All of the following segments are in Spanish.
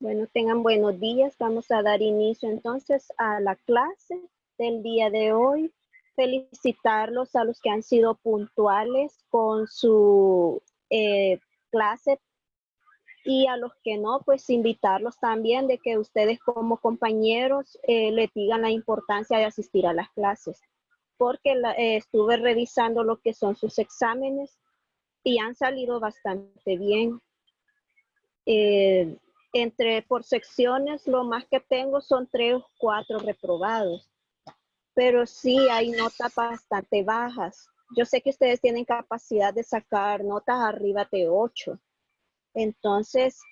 Bueno, tengan buenos días. Vamos a dar inicio entonces a la clase del día de hoy. Felicitarlos a los que han sido puntuales con su clase y a los que no, pues invitarlos también de que ustedes como compañeros les digan la importancia de asistir a las clases, porque estuve revisando lo que son sus exámenes y han salido bastante bien. Por secciones, lo más que tengo son 3 o 4 reprobados, pero sí hay notas bastante bajas. Yo sé que ustedes tienen capacidad de sacar notas arriba de 8. Entonces,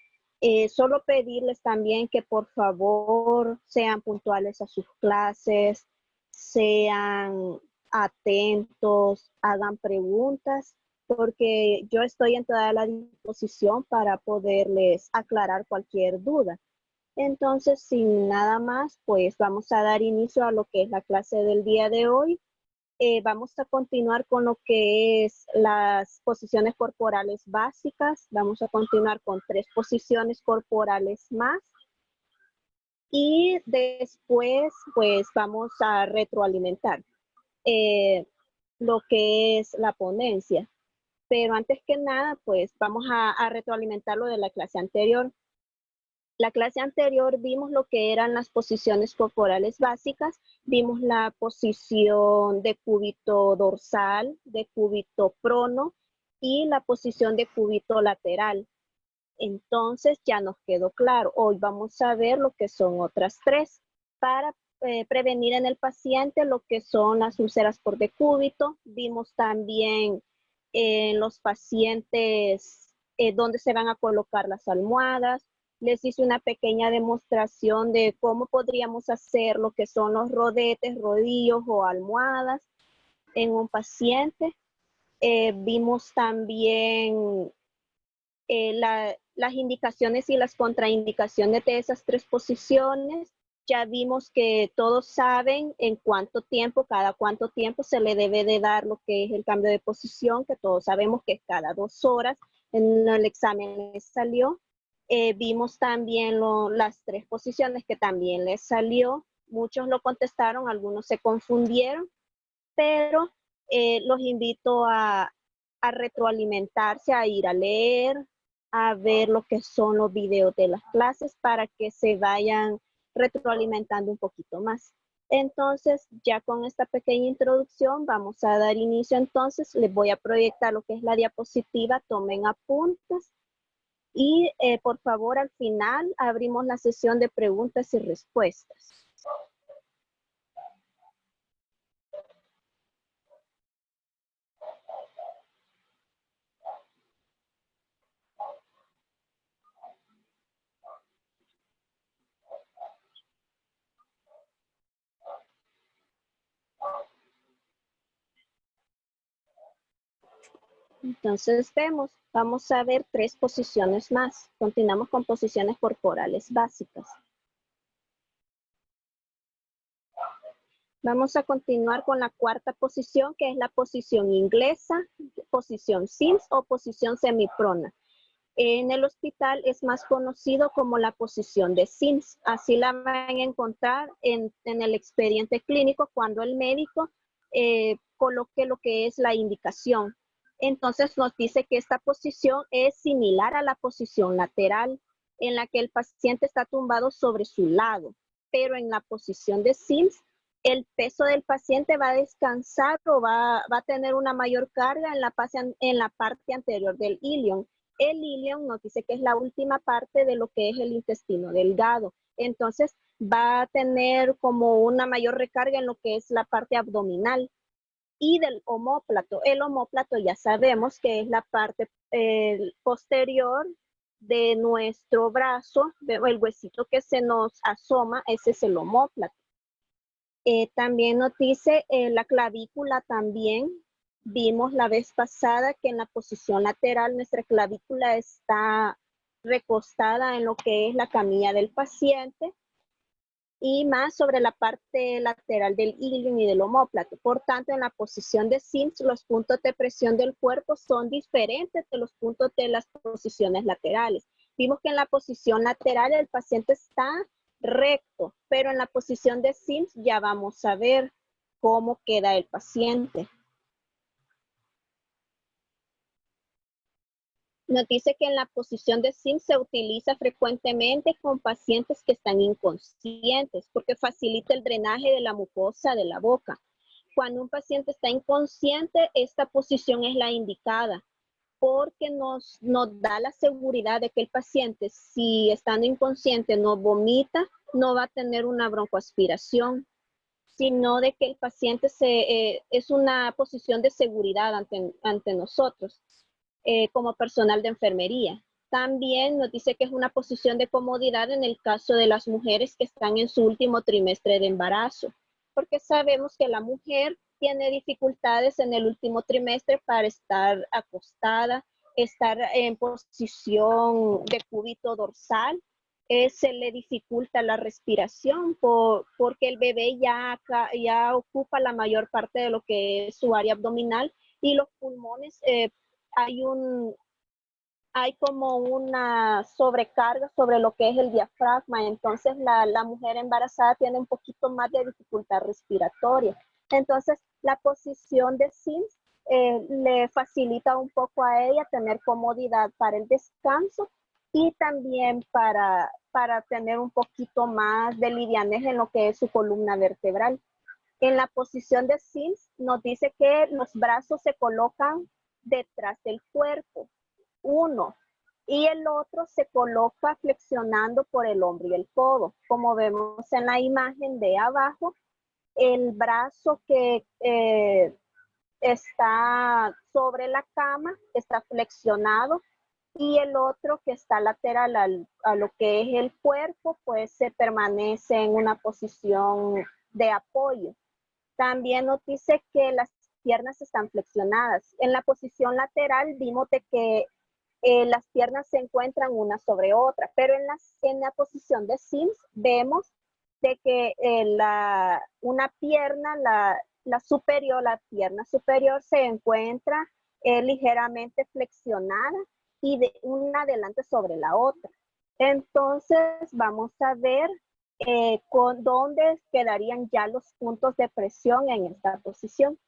solo pedirles también que por favor sean puntuales a sus clases, sean atentos, hagan preguntas, porque yo estoy en toda la disposición para poderles aclarar cualquier duda. Entonces, sin nada más, pues vamos a dar inicio a lo que es la clase del día de hoy. Vamos a continuar con lo que es las posiciones corporales básicas. Vamos a continuar con 3 posiciones corporales más. Y después, pues vamos a retroalimentar lo que es la ponencia. Pero antes que nada, pues vamos a retroalimentar lo de la clase anterior. La clase anterior vimos lo que eran las posiciones corporales básicas, vimos la posición de cúbito dorsal, de cúbito prono y la posición de cúbito lateral. Entonces ya nos quedó claro. Hoy vamos a ver lo que son otras 3 para prevenir en el paciente lo que son las úlceras por decúbito. Vimos también en los pacientes dónde se van a colocar las almohadas. Les hice una pequeña demostración de cómo podríamos hacer lo que son los rodetes, rodillos o almohadas en un paciente. Vimos también las indicaciones y las contraindicaciones de esas 3 posiciones. Ya vimos que todos saben en cada cuánto tiempo se le debe de dar lo que es el cambio de posición, que todos sabemos que es cada 2 horas. En el examen les salió. Vimos también las 3 posiciones que también les salió. Muchos lo contestaron, algunos se confundieron, pero los invito a retroalimentarse, a ir a leer, a ver lo que son los videos de las clases para que se vayan retroalimentando un poquito más. Entonces, ya con esta pequeña introducción, vamos a dar inicio entonces. Les voy a proyectar lo que es la diapositiva, tomen apuntes. Y por favor, al final abrimos la sesión de preguntas y respuestas. Entonces vamos a ver 3 posiciones más. Continuamos con posiciones corporales básicas. Vamos a continuar con la 4ª posición, que es la posición inglesa, posición Sims o posición semiprona. En el hospital es más conocido como la posición de Sims. Así la van a encontrar en el expediente clínico cuando el médico coloque lo que es la indicación. Entonces nos dice que esta posición es similar a la posición lateral, en la que el paciente está tumbado sobre su lado, pero en la posición de Sims, el peso del paciente va a descansar o va a tener una mayor carga en la parte anterior del ilion. El ilion nos dice que es la última parte de lo que es el intestino delgado. Entonces va a tener como una mayor recarga en lo que es la parte abdominal. Y del omóplato. El omóplato ya sabemos que es la parte posterior de nuestro brazo, el huesito que se nos asoma, ese es el omóplato. También nos dice la clavícula también. Vimos la vez pasada que en la posición lateral nuestra clavícula está recostada en lo que es la camilla del paciente y más sobre la parte lateral del ilion y del omóplato. Por tanto, en la posición de Sims, los puntos de presión del cuerpo son diferentes de los puntos de las posiciones laterales. Vimos que en la posición lateral el paciente está recto, pero en la posición de Sims ya vamos a ver cómo queda el paciente. Nos dice que en la posición de Sims se utiliza frecuentemente con pacientes que están inconscientes porque facilita el drenaje de la mucosa de la boca. Cuando un paciente está inconsciente, esta posición es la indicada porque nos da la seguridad de que el paciente, si estando inconsciente no vomita, no va a tener una broncoaspiración, sino de que el paciente es una posición de seguridad ante nosotros. Como personal de enfermería. También nos dice que es una posición de comodidad en el caso de las mujeres que están en su último trimestre de embarazo, porque sabemos que la mujer tiene dificultades en el último trimestre para estar acostada, estar en posición de cúbito dorsal. Se le dificulta la respiración porque el bebé ya ocupa la mayor parte de lo que es su área abdominal y los pulmones hay como una sobrecarga sobre lo que es el diafragma, entonces la mujer embarazada tiene un poquito más de dificultad respiratoria. Entonces, la posición de Sims le facilita un poco a ella tener comodidad para el descanso y también para tener un poquito más de livianez en lo que es su columna vertebral. En la posición de Sims nos dice que los brazos se colocan detrás del cuerpo, uno, y el otro se coloca flexionando por el hombro y el codo. Como vemos en la imagen de abajo, el brazo que está sobre la cama está flexionado y el otro que está lateral a lo que es el cuerpo, pues se permanece en una posición de apoyo. También nos dice que las piernas están flexionadas. En la posición lateral vimos de que las piernas se encuentran una sobre otra, pero en la posición de Sims vemos de que una pierna, la pierna superior se encuentra ligeramente flexionada y de una adelante sobre la otra. Entonces vamos a ver con dónde quedarían ya los puntos de presión en esta posición.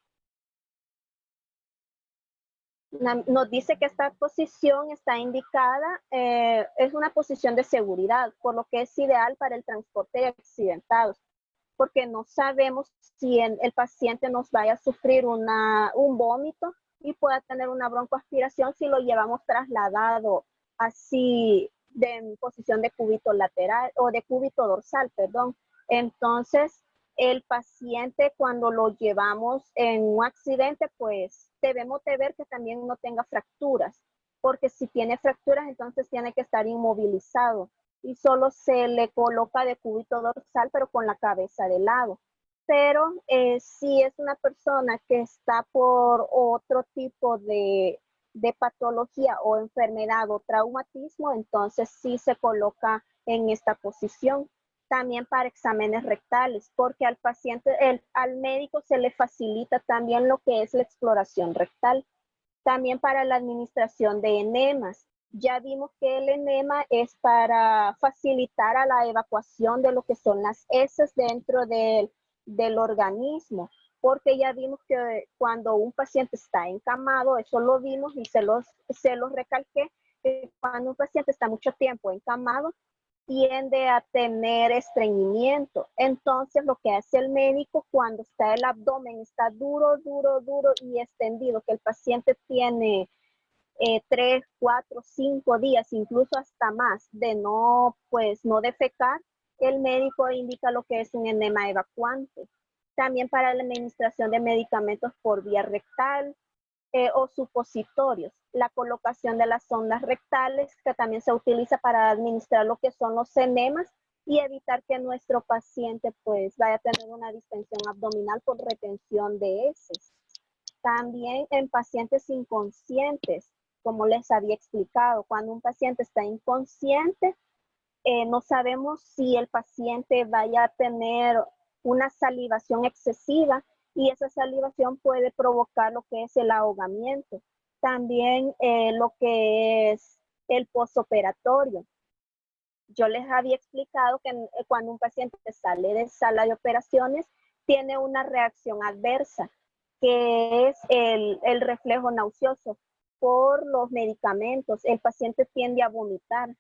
Nos dice que esta posición está indicada, es una posición de seguridad, por lo que es ideal para el transporte de accidentados, porque no sabemos si el paciente nos vaya a sufrir un vómito y pueda tener una broncoaspiración si lo llevamos trasladado así en posición de cúbito lateral o de cúbito dorsal, perdón. Entonces, el paciente cuando lo llevamos en un accidente, pues debemos de ver que también no tenga fracturas, porque si tiene fracturas, entonces tiene que estar inmovilizado y solo se le coloca de cúbito dorsal, pero con la cabeza de lado. Pero si es una persona que está por otro tipo de patología o enfermedad o traumatismo, entonces sí se coloca en esta posición. También para exámenes rectales, porque al paciente, al médico se le facilita también lo que es la exploración rectal. También para la administración de enemas. Ya vimos que el enema es para facilitar a la evacuación de lo que son las heces dentro del organismo, porque ya vimos que cuando un paciente está encamado, eso lo vimos y se los recalqué, que cuando un paciente está mucho tiempo encamado, tiende a tener estreñimiento. Entonces, lo que hace el médico cuando está el abdomen, está duro, duro, duro y extendido, que el paciente tiene 3, 4, 5 días, incluso hasta más, de no defecar, el médico indica lo que es un enema evacuante. También para la administración de medicamentos por vía rectal, o supositorios, la colocación de las sondas rectales, que también se utiliza para administrar lo que son los enemas y evitar que nuestro paciente pues vaya a tener una distensión abdominal por retención de heces. También en pacientes inconscientes, como les había explicado, cuando un paciente está inconsciente, no sabemos si el paciente vaya a tener una salivación excesiva y esa salivación puede provocar lo que es el ahogamiento. También lo que es el posoperatorio. Yo les había explicado que cuando un paciente sale de sala de operaciones, tiene una reacción adversa, que es el reflejo nauseoso por los medicamentos. El paciente tiende a vomitar.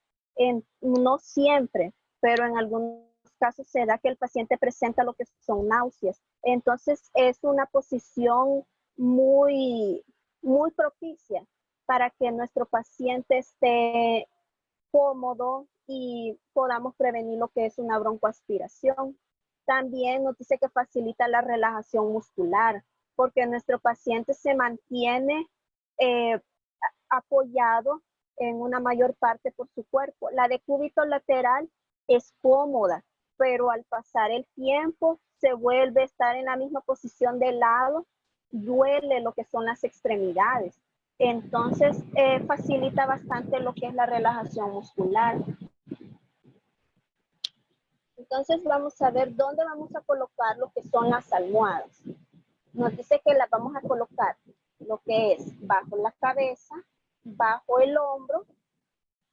No siempre, pero en algunos casos se da que el paciente presenta lo que son náuseas. Entonces es una posición muy propicia para que nuestro paciente esté cómodo y podamos prevenir lo que es una broncoaspiración. También nos dice que facilita la relajación muscular, porque nuestro paciente se mantiene apoyado en una mayor parte por su cuerpo. La decúbito lateral es cómoda, pero al pasar el tiempo se vuelve a estar en la misma posición de lado, duele lo que son las extremidades. Entonces, facilita bastante lo que es la relajación muscular. Entonces, vamos a ver dónde vamos a colocar lo que son las almohadas. Nos dice que las vamos a colocar lo que es bajo la cabeza, bajo el hombro,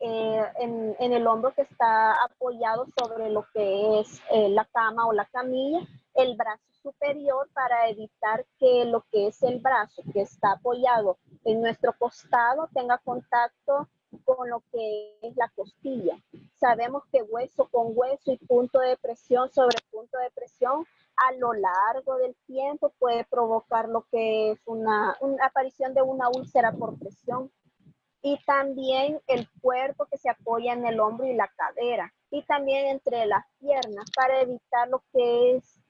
en el hombro que está apoyado sobre lo que es la cama o la camilla, el brazo superior para evitar que lo que es el brazo que está apoyado en nuestro costado tenga contacto con lo que es la costilla. Sabemos que hueso con hueso y punto de presión sobre punto de presión a lo largo del tiempo puede provocar lo que es una aparición de una úlcera por presión. Y también el cuerpo que se apoya en el hombro y la cadera, y también entre las piernas para evitar lo que es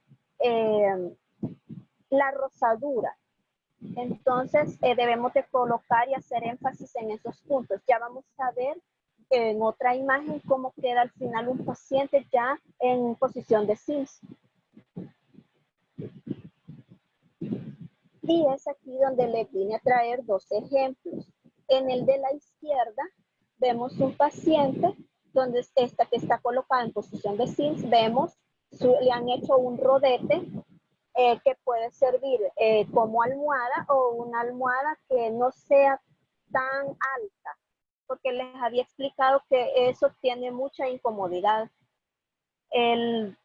la rosadura. Entonces debemos de colocar y hacer énfasis en esos puntos. Ya vamos a ver en otra imagen cómo queda al final un paciente ya en posición de Sims. Y es aquí donde le vine a traer dos ejemplos. En el de la izquierda vemos un paciente donde que está colocado en posición de Sims. Vemos, le han hecho un rodete que puede servir como almohada o una almohada que no sea tan alta, porque les había explicado que eso tiene mucha incomodidad.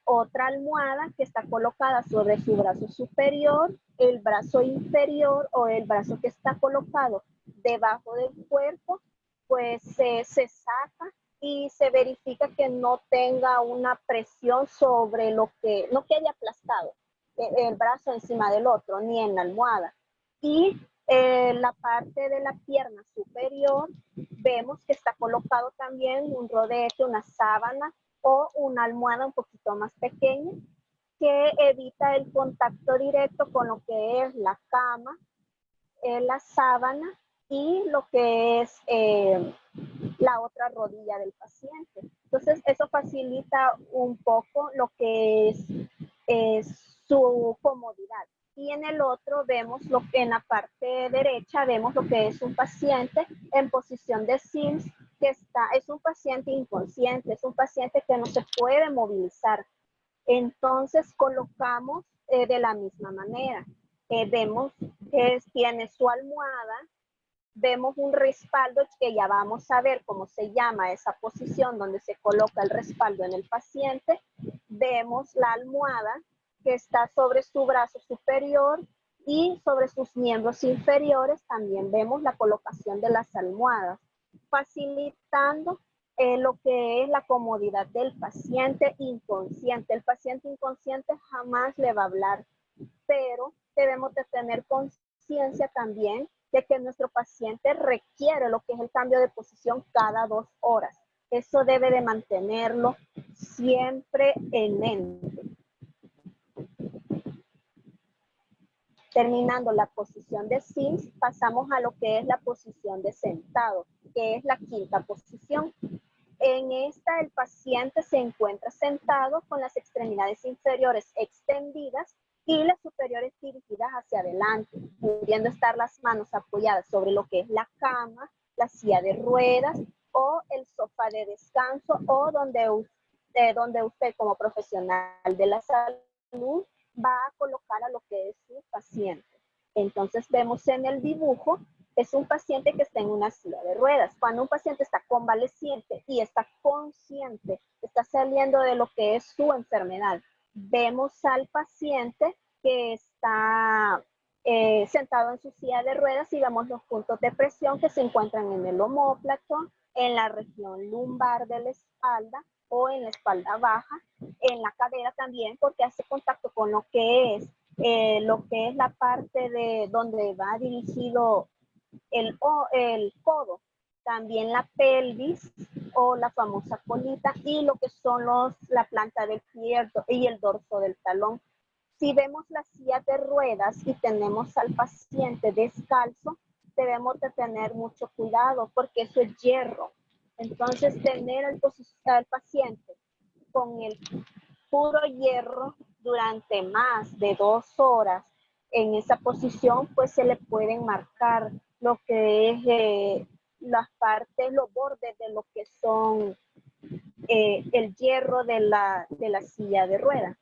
Otra almohada que está colocada sobre su brazo superior, el brazo inferior o el brazo que está colocado debajo del cuerpo, pues se saca y se verifica que no tenga una presión sobre lo que, no quede aplastado el brazo encima del otro, ni en la almohada. Y la parte de la pierna superior, vemos que está colocado también un rodete, una sábana o una almohada un poquito más pequeña que evita el contacto directo con lo que es la cama, la sábana y lo que es la otra rodilla del paciente. Entonces, eso facilita un poco lo que es su comodidad. Y en el otro vemos lo que en la parte derecha vemos lo que es un paciente en posición de Sims, que es un paciente inconsciente, es un paciente que no se puede movilizar. Entonces colocamos de la misma manera. Vemos que tiene su almohada, vemos un respaldo que ya vamos a ver cómo se llama esa posición donde se coloca el respaldo en el paciente. Vemos la almohada que está sobre su brazo superior y sobre sus miembros inferiores también vemos la colocación de las almohadas, facilitando lo que es la comodidad del paciente inconsciente. El paciente inconsciente jamás le va a hablar, pero debemos de tener conciencia también de que nuestro paciente requiere lo que es el cambio de posición cada 2 horas. Eso debe de mantenerlo siempre en mente. Terminando la posición de Sims, pasamos a lo que es la posición de sentado, que es la quinta posición. En esta, el paciente se encuentra sentado con las extremidades inferiores extendidas y las superiores dirigidas hacia adelante, pudiendo estar las manos apoyadas sobre lo que es la cama, la silla de ruedas o el sofá de descanso o donde usted como profesional de la salud va a colocar a lo que es su paciente. Entonces vemos en el dibujo es un paciente que está en una silla de ruedas. Cuando un paciente está convaleciente y está consciente, está saliendo de lo que es su enfermedad, vemos al paciente que está sentado en su silla de ruedas y vemos los puntos de presión que se encuentran en el omóplato, en la región lumbar de la espalda o en la espalda baja, en la cadera también, porque hace contacto con lo que es la parte de donde va dirigido el codo, también la pelvis o la famosa colita y lo que son la planta del pie y el dorso del talón. Si vemos la silla de ruedas y tenemos al paciente descalzo, debemos de tener mucho cuidado porque eso es hierro. Entonces, tener al paciente con el puro hierro durante más de 2 horas en esa posición, pues se le pueden marcar lo que es las partes, los bordes de lo que son el hierro de la silla de ruedas.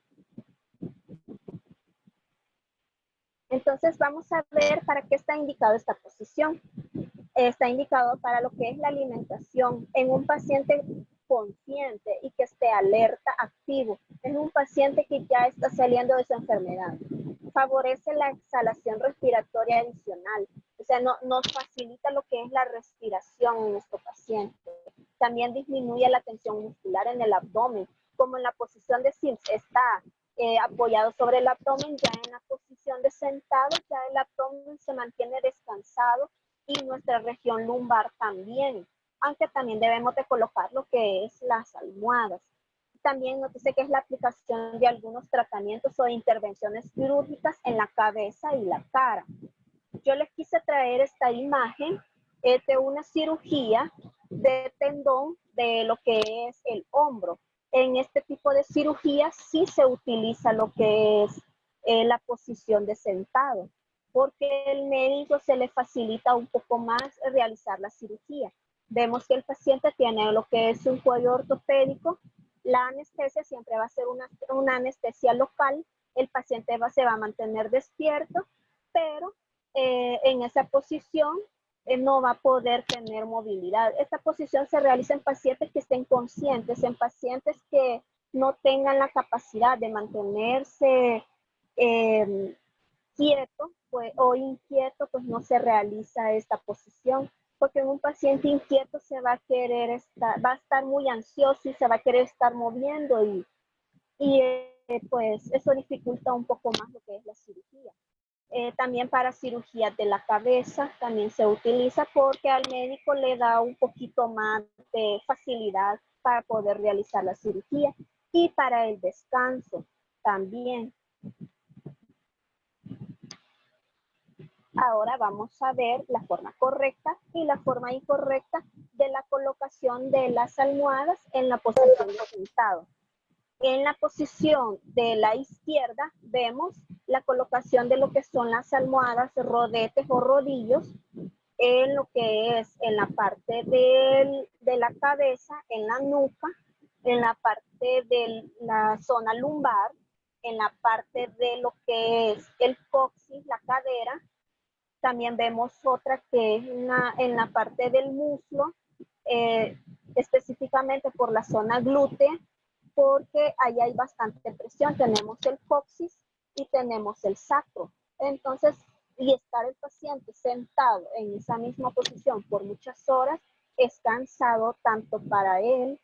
Entonces vamos a ver para qué está indicado esta posición. Está indicado para lo que es la alimentación en un paciente consciente y que esté alerta, activo. Es un paciente que ya está saliendo de su enfermedad. Favorece la exhalación respiratoria adicional. O sea, nos facilita lo que es la respiración en nuestro paciente. También disminuye la tensión muscular en el abdomen. Como en la posición de Sims está apoyado sobre el abdomen, ya en la posición de sentado, ya el abdomen se mantiene descansado y nuestra región lumbar también, aunque también debemos de colocar lo que es las almohadas. También nos dice que es la aplicación de algunos tratamientos o intervenciones quirúrgicas en la cabeza y la cara. Yo les quise traer esta imagen de una cirugía de tendón de lo que es el hombro. En este tipo de cirugía sí se utiliza lo que es la posición de sentado, porque el médico se le facilita un poco más realizar la cirugía. Vemos que el paciente tiene lo que es un cuello ortopédico, la anestesia siempre va a ser una anestesia local, el paciente se va a mantener despierto, pero en esa posición no va a poder tener movilidad. Esta posición se realiza en pacientes que estén conscientes, en pacientes que no tengan la capacidad de mantenerse quieto pues, o inquieto, pues no se realiza esta posición, porque en un paciente inquieto se va a querer va a estar muy ansioso y se va a querer estar moviendo pues eso dificulta un poco más lo que es la cirugía. También para cirugías de la cabeza también se utiliza porque al médico le da un poquito más de facilidad para poder realizar la cirugía y para el descanso también. Ahora vamos a ver la forma correcta y la forma incorrecta de la colocación de las almohadas en la posición de sentado. En la posición de la izquierda vemos la colocación de lo que son las almohadas, rodetes o rodillos en lo que es en la parte de la cabeza, en la nuca, en la parte de la zona lumbar, en la parte de lo que es el coxis, la cadera. También vemos otra que es en la parte del muslo, específicamente por la zona glútea, porque ahí hay bastante presión. Tenemos el coxis y tenemos el sacro. Entonces, y estar el paciente sentado en esa misma posición por muchas horas es cansado tanto para él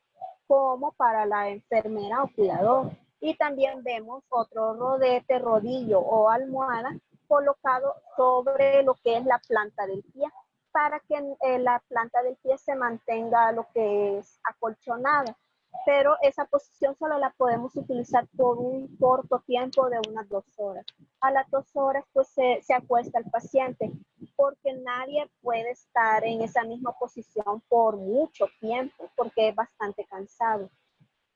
como para la enfermera o cuidador. Y también vemos otro rodete, rodillo o almohada colocado sobre lo que es la planta del pie para que la planta del pie se mantenga lo que es acolchonada. Pero esa posición solo la podemos utilizar por un corto tiempo de unas 2 horas. A las 2 horas pues se acuesta el paciente porque nadie puede estar en esa misma posición por mucho tiempo porque es bastante cansado.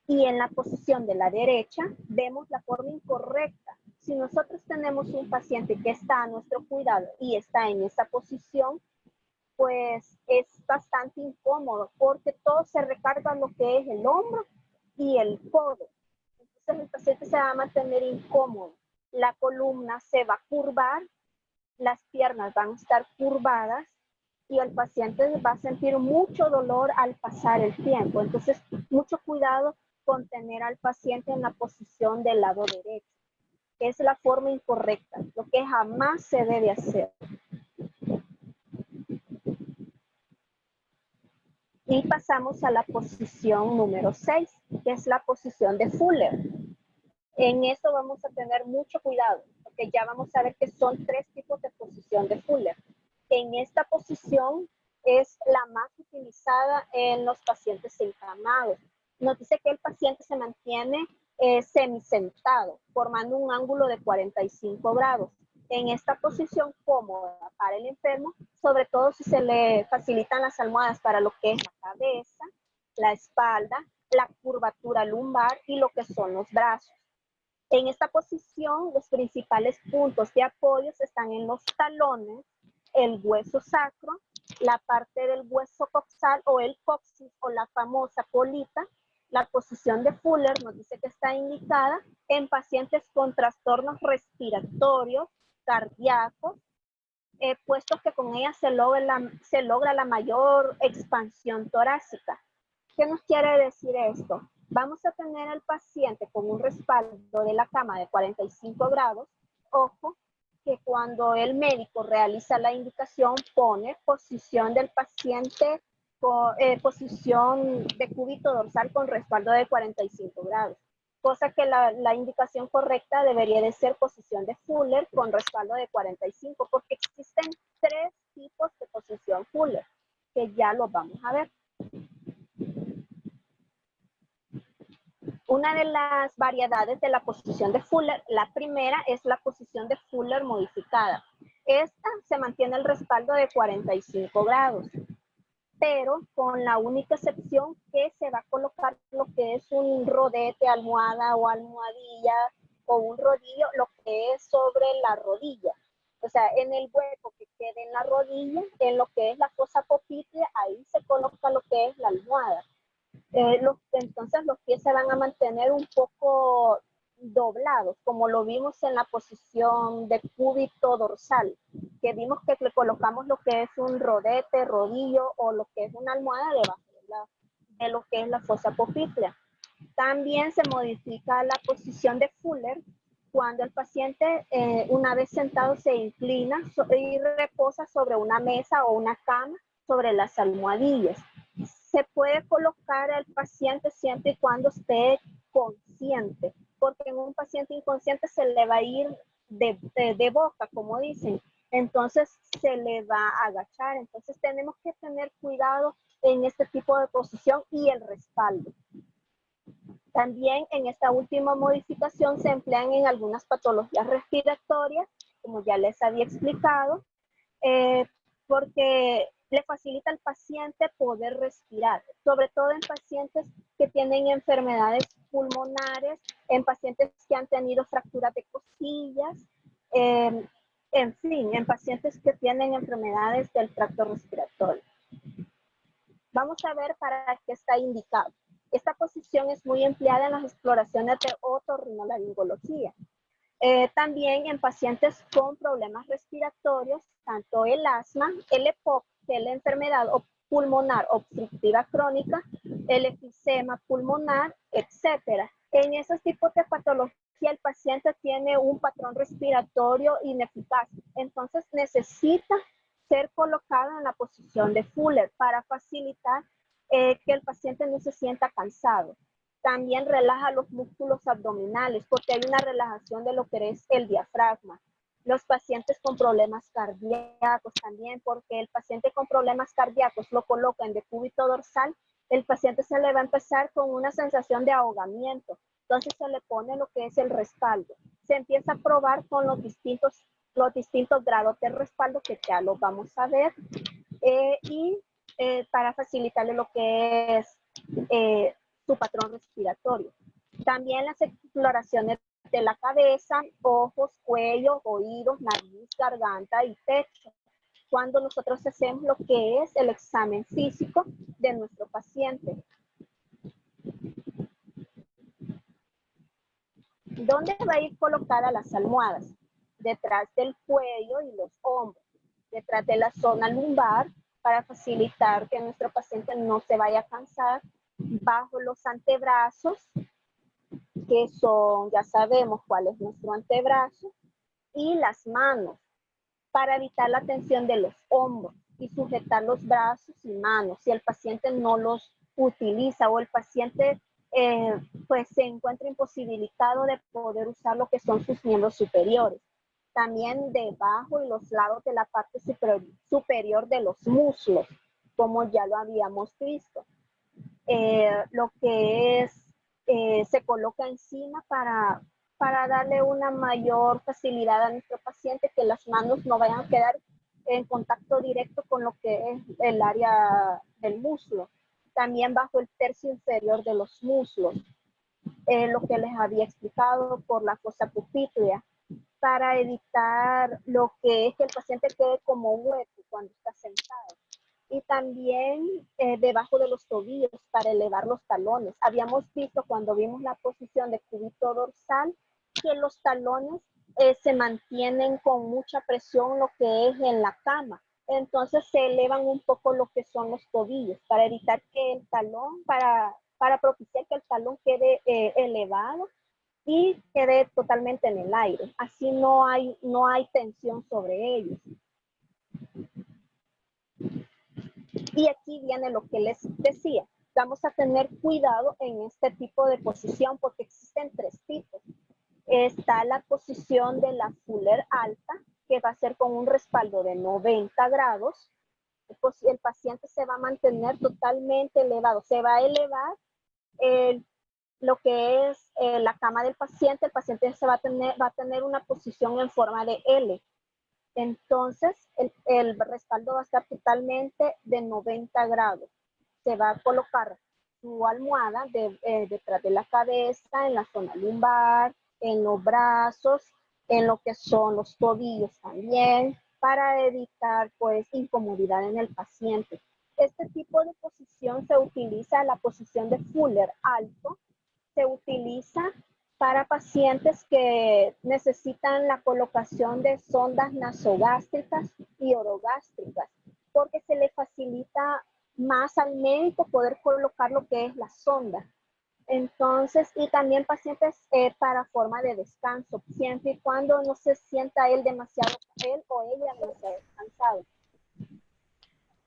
Y en la posición de la derecha vemos la forma incorrecta. Si nosotros tenemos un paciente que está a nuestro cuidado y está en esa posición, pues es bastante incómodo porque todo se recarga en lo que es el hombro y el codo. Entonces el paciente se va a mantener incómodo. La columna se va a curvar, las piernas van a estar curvadas y el paciente va a sentir mucho dolor al pasar el tiempo. Entonces, mucho cuidado con tener al paciente en la posición del lado derecho, que es la forma incorrecta, lo que jamás se debe hacer. Y pasamos a la posición número 6, que es la posición de Fuller. En esto vamos a tener mucho cuidado, porque ya vamos a ver que son 3 tipos de posición de Fuller. En esta posición es la más utilizada en los pacientes encamados. Nos dice que el paciente se mantiene semisentado, formando un ángulo de 45 grados. En esta posición cómoda para el enfermo, sobre todo si se le facilitan las almohadas para lo que es la cabeza, la espalda, la curvatura lumbar y lo que son los brazos. En esta posición, los principales puntos de apoyo están en los talones, el hueso sacro, la parte del hueso coxal o el coxis o la famosa colita. La posición de Fuller nos dice que está indicada en pacientes con trastornos respiratorios, cardíacos, puesto que con ella se logra la mayor expansión torácica. ¿Qué nos quiere decir esto? Vamos a tener al paciente con un respaldo de la cama de 45 grados. Ojo, que cuando el médico realiza la indicación pone posición del paciente, posición de cúbito dorsal con respaldo de 45 grados. Cosa que la indicación correcta debería de ser posición de Fuller con respaldo de 45, porque existen 3 tipos de posición Fuller, que ya los vamos a ver. Una de las variedades de la posición de Fuller, la primera es la posición de Fuller modificada. Esta se mantiene el respaldo de 45 grados, pero con la única excepción que se va a colocar lo que es un rodete, almohada o almohadilla o un rodillo, lo que es sobre la rodilla. O sea, en el hueco que quede en la rodilla, en lo que es la fosa poplitea, ahí se coloca lo que es la almohada. Entonces los pies se van a mantener un poco doblados, como lo vimos en la posición de cúbito dorsal, que vimos que le colocamos lo que es un rodete, rodillo o lo que es una almohada debajo de lo que es la fosa poplitea. También se modifica la posición de Fuller cuando el paciente una vez sentado se inclina y reposa sobre una mesa o una cama sobre las almohadillas. Se puede colocar al paciente siempre y cuando esté consciente, porque en un paciente inconsciente se le va a ir de boca, como dicen, entonces se le va a agachar. Entonces tenemos que tener cuidado en este tipo de posición y el respaldo. También en esta última modificación se emplean en algunas patologías respiratorias, como ya les había explicado, porque le facilita al paciente poder respirar, sobre todo en pacientes que tienen enfermedades pulmonares, en pacientes que han tenido fracturas de costillas, en fin, en pacientes que tienen enfermedades del tracto respiratorio. Vamos a ver para qué está indicado. Esta posición es muy empleada en las exploraciones de otorrinolaringología. También en pacientes con problemas respiratorios, tanto el asma, el EPOC, que es la enfermedad pulmonar obstructiva crónica, el enfisema pulmonar, etc. En esos tipos de patología el paciente tiene un patrón respiratorio ineficaz, entonces necesita ser colocado en la posición de Fuller para facilitar que el paciente no se sienta cansado. También relaja los músculos abdominales porque hay una relajación de lo que es el diafragma. Los pacientes con problemas cardíacos también, porque el paciente con problemas cardíacos lo coloca en decúbito dorsal, el paciente se le va a empezar con una sensación de ahogamiento. Entonces se le pone lo que es el respaldo. Se empieza a probar con los distintos grados de respaldo que ya lo vamos a ver. Para facilitarle lo que es su patrón respiratorio. También las exploraciones de la cabeza, ojos, cuello, oídos, nariz, garganta y pecho. Cuando nosotros hacemos lo que es el examen físico de nuestro paciente. ¿Dónde va a ir colocada las almohadas? Detrás del cuello y los hombros, detrás de la zona lumbar, para facilitar que nuestro paciente no se vaya a cansar, bajo los antebrazos, que son, ya sabemos cuál es nuestro antebrazo, y las manos, para evitar la tensión de los hombros y sujetar los brazos y manos. Si el paciente no los utiliza o el paciente pues se encuentra imposibilitado de poder usar lo que son sus miembros superiores. También debajo y los lados de la parte superior de los muslos, como ya lo habíamos visto. Lo que es, se coloca encima para darle una mayor facilidad a nuestro paciente, que las manos no vayan a quedar en contacto directo con lo que es el área del muslo. También bajo el tercio inferior de los muslos, lo que les había explicado por la fosa pupitria, para evitar lo que es que el paciente quede como hueco cuando está sentado. Y también debajo de los tobillos para elevar los talones. Habíamos visto cuando vimos la posición de cúbito dorsal que los talones se mantienen con mucha presión lo que es en la cama. Entonces se elevan un poco lo que son los tobillos para evitar que el talón, para propiciar que el talón quede elevado y quede totalmente en el aire. Así no hay tensión sobre ellos. Y aquí viene lo que les decía. Vamos a tener cuidado en este tipo de posición porque existen tres tipos. Está la posición de la Fuller alta, que va a ser con un respaldo de 90 grados. Pues el paciente se va a mantener totalmente elevado. Se va a elevar lo que es la cama del paciente. El paciente se va a tener una posición en forma de L. Entonces, el respaldo va a estar totalmente de 90 grados. Se va a colocar su almohada detrás de la cabeza, en la zona lumbar, en los brazos, en lo que son los tobillos también, para evitar pues incomodidad en el paciente. Este tipo de posición se utiliza, la posición de Fuller alto, se utiliza para pacientes que necesitan la colocación de sondas nasogástricas y orogástricas, porque se le facilita más al médico poder colocar lo que es la sonda. Entonces, y también pacientes para forma de descanso, siempre y cuando no se sienta él o ella demasiado cansado.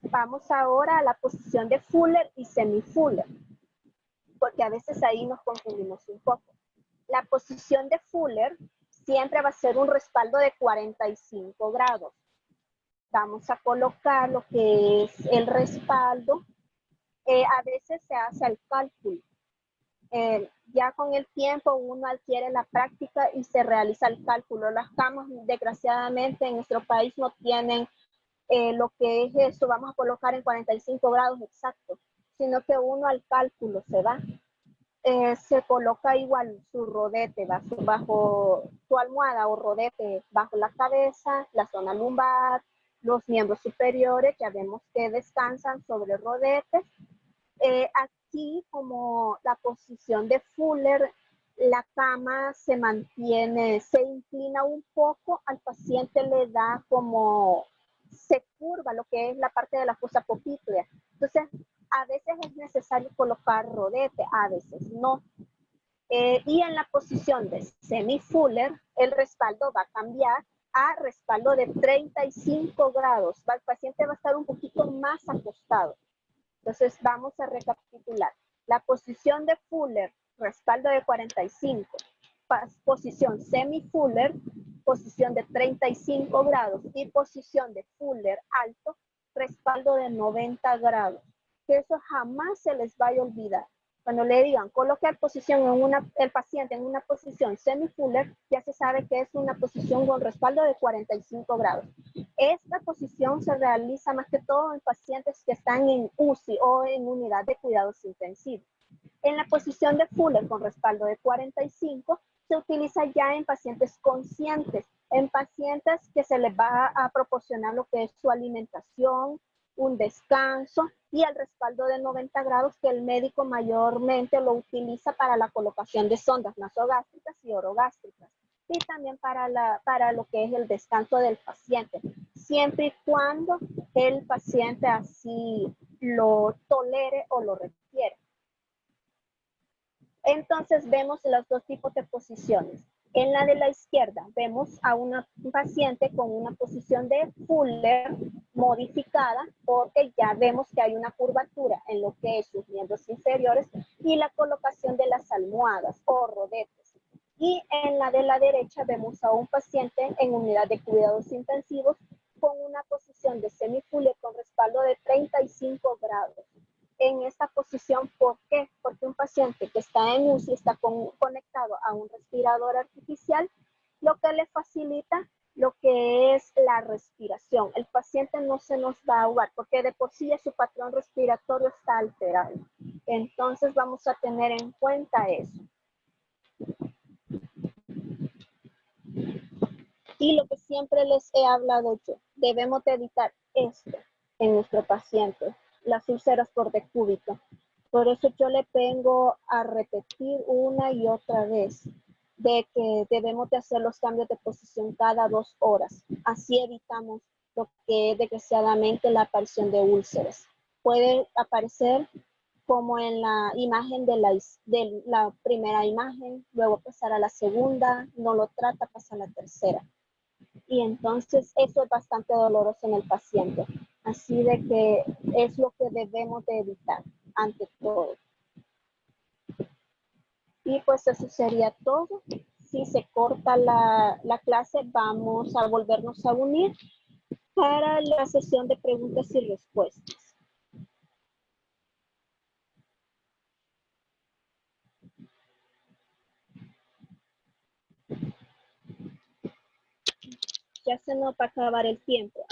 Vamos ahora a la posición de Fuller y semi-Fuller, porque a veces ahí nos confundimos un poco. La posición de Fuller siempre va a ser un respaldo de 45 grados. Vamos a colocar lo que es el respaldo. A veces se hace el cálculo. Ya con el tiempo uno adquiere la práctica y se realiza el cálculo. Las camas, desgraciadamente, en nuestro país no tienen lo que es eso. Vamos a colocar en 45 grados exactos, sino que uno al cálculo se va. Se coloca igual su rodete bajo su almohada o rodete bajo la cabeza, la zona lumbar, los miembros superiores, ya vemos que descansan sobre el rodete. Aquí, como la posición de Fuller, la cama se mantiene, se inclina un poco, al paciente le da como, se curva lo que es la parte de la fosa pupitria. Entonces, a veces es necesario colocar rodete, a veces no. Y en la posición de semi-Fuller, el respaldo va a cambiar a respaldo de 35 grados. El paciente va a estar un poquito más acostado. Entonces, vamos a recapitular. La posición de Fuller, respaldo de 45. Posición semi-Fuller, posición de 35 grados. Y posición de Fuller alto, respaldo de 90 grados. Que eso jamás se les vaya a olvidar. Cuando le digan coloque el paciente en una posición semi-Fuller, ya se sabe que es una posición con respaldo de 45 grados. Esta posición se realiza más que todo en pacientes que están en UCI o en unidad de cuidados intensivos. En la posición de Fuller con respaldo de 45 se utiliza ya en pacientes conscientes, en pacientes que se les va a proporcionar lo que es su alimentación, un descanso y el respaldo de 90 grados que el médico mayormente lo utiliza para la colocación de sondas nasogástricas y orogástricas y también para lo que es el descanso del paciente, siempre y cuando el paciente así lo tolere o lo requiere. Entonces vemos los dos tipos de posiciones. En la de la izquierda vemos a un paciente con una posición de Fuller modificada porque ya vemos que hay una curvatura en lo que es sus miembros inferiores y la colocación de las almohadas o rodetes. Y en la de la derecha vemos a un paciente en unidad de cuidados intensivos con una posición de semi-Fuller con respaldo de 35 grados. En esta posición, ¿por qué? Porque un paciente que está en UCI está conectado a un respirador artificial, lo que le facilita lo que es la respiración. El paciente no se nos va a ahogar porque de por sí su patrón respiratorio está alterado. Entonces vamos a tener en cuenta eso. Y lo que siempre les he hablado yo, debemos de evitar esto en nuestro paciente, las úlceras por decúbito. Por eso yo le vengo a repetir una y otra vez de que debemos de hacer los cambios de posición cada 2 horas. Así evitamos lo que es desgraciadamente la aparición de úlceras. Puede aparecer como en la imagen de la primera imagen, luego pasar a la segunda, no lo trata, pasa a la tercera. Y entonces eso es bastante doloroso en el paciente. Así de que es lo que debemos de evitar ante todo. Y pues eso sería todo. Si se corta la clase, vamos a volvernos a unir para la sesión de preguntas y respuestas. Ya se nos va a acabar el tiempo.